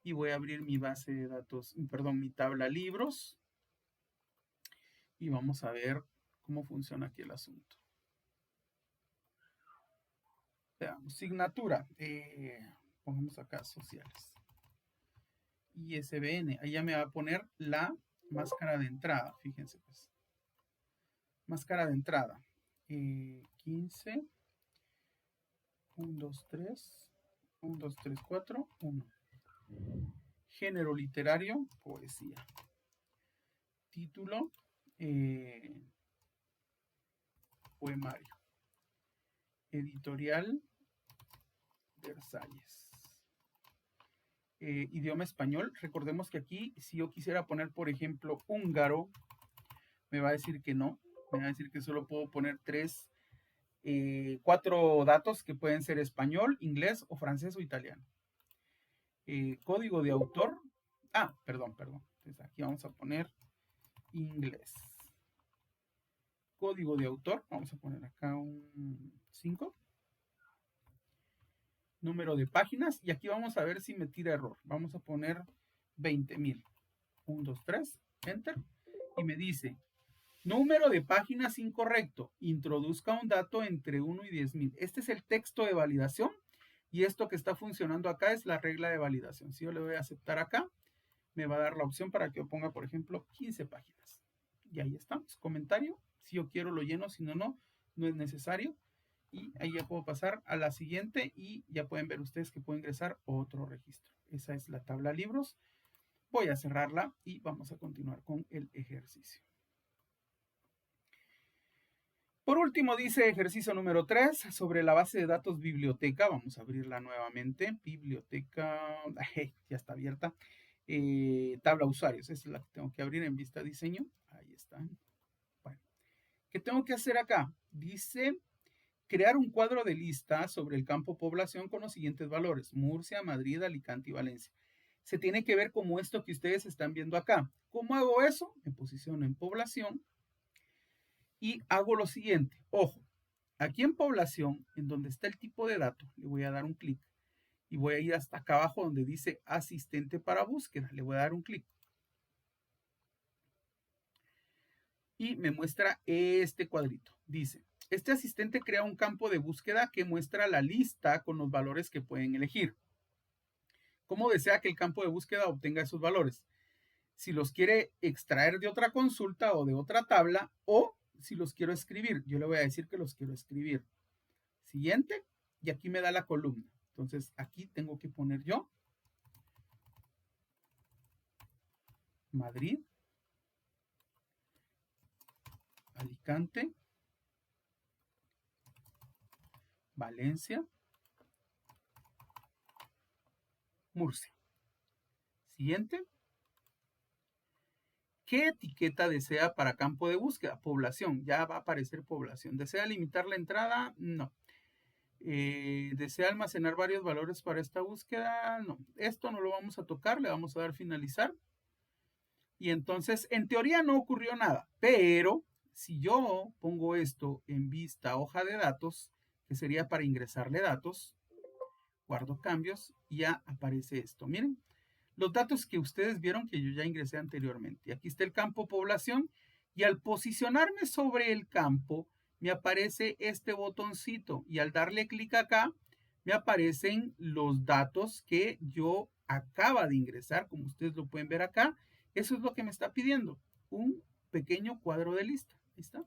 y voy a abrir mi base de datos, perdón, mi tabla libros. Y vamos a ver cómo funciona aquí el asunto. Veamos, signatura. Pongamos acá sociales. ISBN. Ahí ya me va a poner la máscara de entrada. Fíjense pues. Máscara de entrada. 15. 1, 2, 3. 1, 2, 3, 4. 1. Género literario. Poesía. Título. Poemario. Editorial. Versalles. Idioma español. Recordemos que aquí, si yo quisiera poner, por ejemplo, húngaro, me va a decir que no. Me va a decir que solo puedo poner 4 datos que pueden ser español, inglés o francés o italiano. Código de autor. Perdón. Entonces aquí vamos a poner inglés. Código de autor. Vamos a poner acá un 5. Número de páginas. Y aquí vamos a ver si me tira error. Vamos a poner 20.000. 1, 2, 3. Enter. Y me dice, número de páginas incorrecto. Introduzca un dato entre 1 y 10.000. Este es el texto de validación. Y esto que está funcionando acá es la regla de validación. Si yo le voy a aceptar acá, me va a dar la opción para que yo ponga, por ejemplo, 15 páginas. Y ahí estamos. Comentario. Si yo quiero lo lleno, si no, no es necesario. Y ahí ya puedo pasar a la siguiente y ya pueden ver ustedes que puedo ingresar otro registro. Esa es la tabla libros. Voy a cerrarla y vamos a continuar con el ejercicio. Por último, dice ejercicio número 3 sobre la base de datos biblioteca. Vamos a abrirla nuevamente. Biblioteca, ya está abierta. Tabla usuarios, esa es la que tengo que abrir en vista diseño. Ahí está. Bueno, ¿qué tengo que hacer acá? Dice crear un cuadro de lista sobre el campo población con los siguientes valores: Murcia, Madrid, Alicante y Valencia. Se tiene que ver como esto que ustedes están viendo acá. ¿Cómo hago eso? Me posiciono en población y hago lo siguiente. Ojo, aquí en población, en donde está el tipo de dato, le voy a dar un clic y voy a ir hasta acá abajo donde dice asistente para búsqueda. Le voy a dar un clic. Y me muestra este cuadrito. Dice, este asistente crea un campo de búsqueda que muestra la lista con los valores que pueden elegir. ¿Cómo desea que el campo de búsqueda obtenga esos valores? Si los quiere extraer de otra consulta o de otra tabla, o si los quiero escribir. Yo le voy a decir que los quiero escribir. Siguiente, y aquí me da la columna. Entonces aquí tengo que poner yo Madrid, Alicante, Valencia, Murcia. Siguiente. ¿Qué etiqueta desea para campo de búsqueda? Población, ya va a aparecer población. ¿Desea limitar la entrada? No. ¿Desea almacenar varios valores para esta búsqueda? No. Esto no lo vamos a tocar, le vamos a dar finalizar. Y entonces, en teoría no ocurrió nada, pero si yo pongo esto en vista hoja de datos, que sería para ingresarle datos, guardo cambios y ya aparece esto. Miren, los datos que ustedes vieron que yo ya ingresé anteriormente. Aquí está el campo población y al posicionarme sobre el campo me aparece este botoncito y al darle clic acá me aparecen los datos que yo acaba de ingresar, como ustedes lo pueden ver acá. Eso es lo que me está pidiendo, un pequeño cuadro de lista. Ahí está.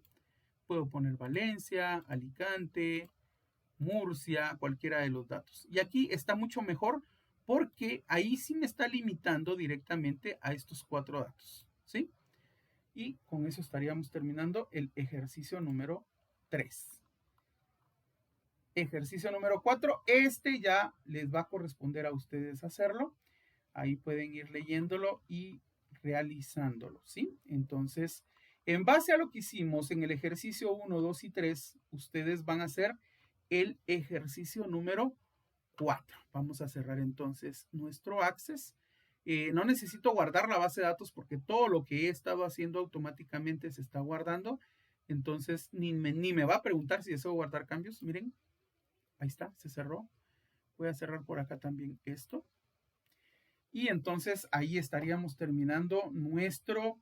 Puedo poner Valencia, Alicante, Murcia, cualquiera de los datos. Y aquí está mucho mejor porque ahí sí me está limitando directamente a estos 4 datos, ¿sí? Y con eso estaríamos terminando el ejercicio número 3. Ejercicio número 4, este ya les va a corresponder a ustedes hacerlo. Ahí pueden ir leyéndolo y realizándolo, ¿sí? Entonces, en base a lo que hicimos en el ejercicio 1, 2 y 3, ustedes van a hacer el ejercicio número 4. Vamos a cerrar entonces nuestro Access. No necesito guardar la base de datos porque todo lo que he estado haciendo automáticamente se está guardando. Entonces, ni me va a preguntar si deseo guardar cambios. Miren, ahí está, se cerró. Voy a cerrar por acá también esto. Y entonces ahí estaríamos terminando nuestro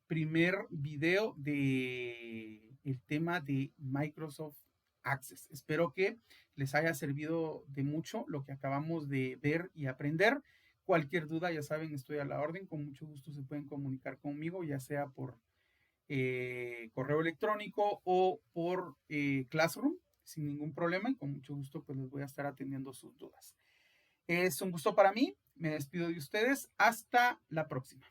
primer video de el tema de Microsoft Access. Espero que les haya servido de mucho lo que acabamos de ver y aprender. Cualquier duda, ya saben, estoy a la orden. Con mucho gusto se pueden comunicar conmigo, ya sea por correo electrónico o por Classroom, sin ningún problema. Y con mucho gusto pues les voy a estar atendiendo sus dudas. Es un gusto para mí. Me despido de ustedes. Hasta la próxima.